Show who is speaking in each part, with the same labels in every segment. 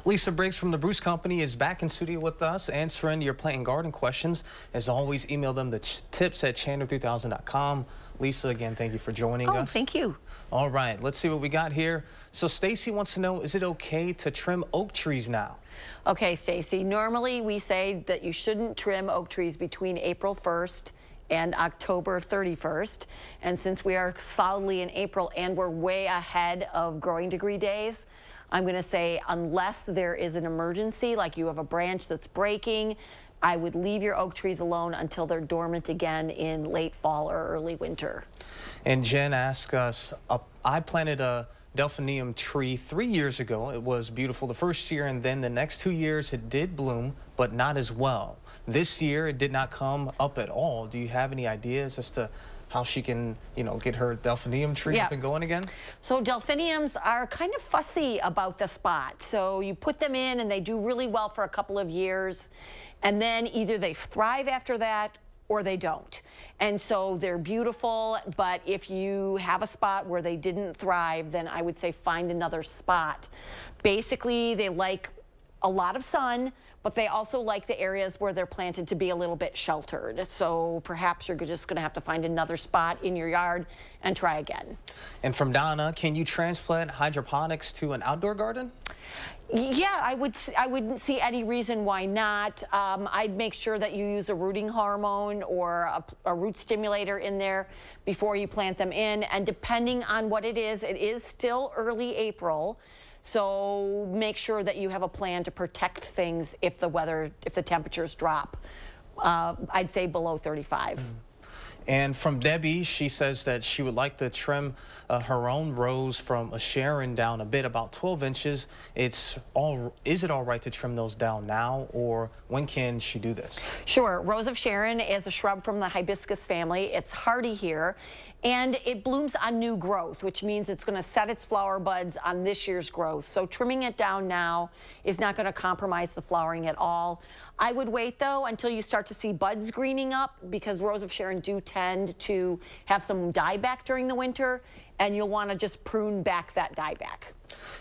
Speaker 1: Lisa Briggs from the Bruce Company is back in studio with us, answering your plant and garden questions. As always, email them to tips@chandler3000.com. Lisa, again, thank you for joining us.
Speaker 2: Oh, thank you.
Speaker 1: All right, let's see what we got here. So Stacy wants to know, is it okay to trim oak trees now?
Speaker 2: Okay, Stacy, normally we say that you shouldn't trim oak trees between April 1st and October 31st. And since we are solidly in April and we're way ahead of growing degree days, I'm going to say unless there is an emergency, like you have a branch that's breaking, I would leave your oak trees alone until they're dormant again in late fall or early winter.
Speaker 1: And Jen asked us, I planted a delphinium tree 3 years ago. It was beautiful the first year, and then the next 2 years it did bloom, but not as well. This year it did not come up at all. Do you have any ideas as to how she can, get her delphinium tree up and going again?
Speaker 2: So delphiniums are kind of fussy about the spot. So you put them in and they do really well for a couple of years, and then either they thrive after that or they don't. And so they're beautiful, but if you have a spot where they didn't thrive, then I would say find another spot. Basically, they like a lot of sun, but they also like the areas where they're planted to be a little bit sheltered. So perhaps you're just gonna have to find another spot in your yard and try again.
Speaker 1: And from Donna, can you transplant hydroponics to an outdoor garden?
Speaker 2: Yeah, I wouldn't see any reason why not. I'd make sure that you use a rooting hormone or a root stimulator in there before you plant them in. And depending on what it is still early April. So make sure that you have a plan to protect things if the temperatures drop. I'd say below 35.
Speaker 1: And from Debbie, she says that she would like to trim her own rows from a Sharon down a bit, about 12 inches. Is it all right to trim those down now, or when can she do this?
Speaker 2: Sure. Rose of Sharon is a shrub from the hibiscus family. It's hardy here, and it blooms on new growth, which means it's going to set its flower buds on this year's growth. So trimming it down now is not going to compromise the flowering at all. I would wait, though, until you start to see buds greening up, because Rose of Sharon do tend to have some dieback during the winter, and you'll want to just prune back that dieback.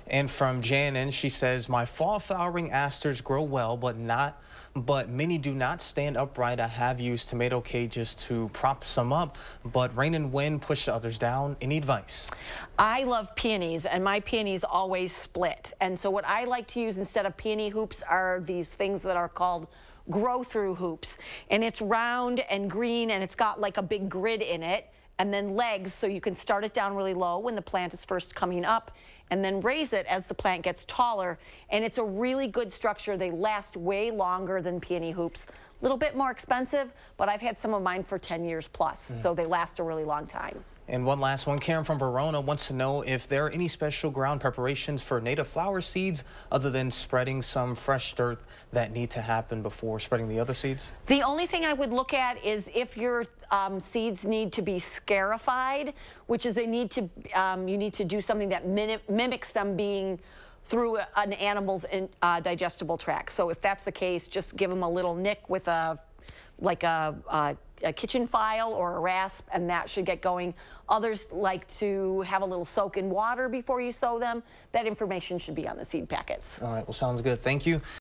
Speaker 1: And from Janin, she says, my fall flowering asters grow well, but many do not stand upright. I have used tomato cages to prop some up, but rain and wind push the others down. Any advice?
Speaker 2: I love peonies, and my peonies always split. And so what I like to use instead of peony hoops are these things that are called grow-through hoops. And it's round and green, and it's got like a big grid in it, and then legs, so you can start it down really low when the plant is first coming up, and then raise it as the plant gets taller. And it's a really good structure. They last way longer than peony hoops. A little bit more expensive, but I've had some of mine for 10 years plus, so they last a really long time.
Speaker 1: And one last one, Karen from Verona wants to know if there are any special ground preparations for native flower seeds other than spreading some fresh dirt that need to happen before spreading the other seeds?
Speaker 2: The only thing I would look at is if your seeds need to be scarified, which is you need to do something that mimics them being through an animal's digestible tract. So if that's the case, just give them a little nick with a kitchen file or a rasp, and that should get going. Others like to have a little soak in water before you sow them. That information should be on the seed packets.
Speaker 1: All right, well, sounds good. Thank you.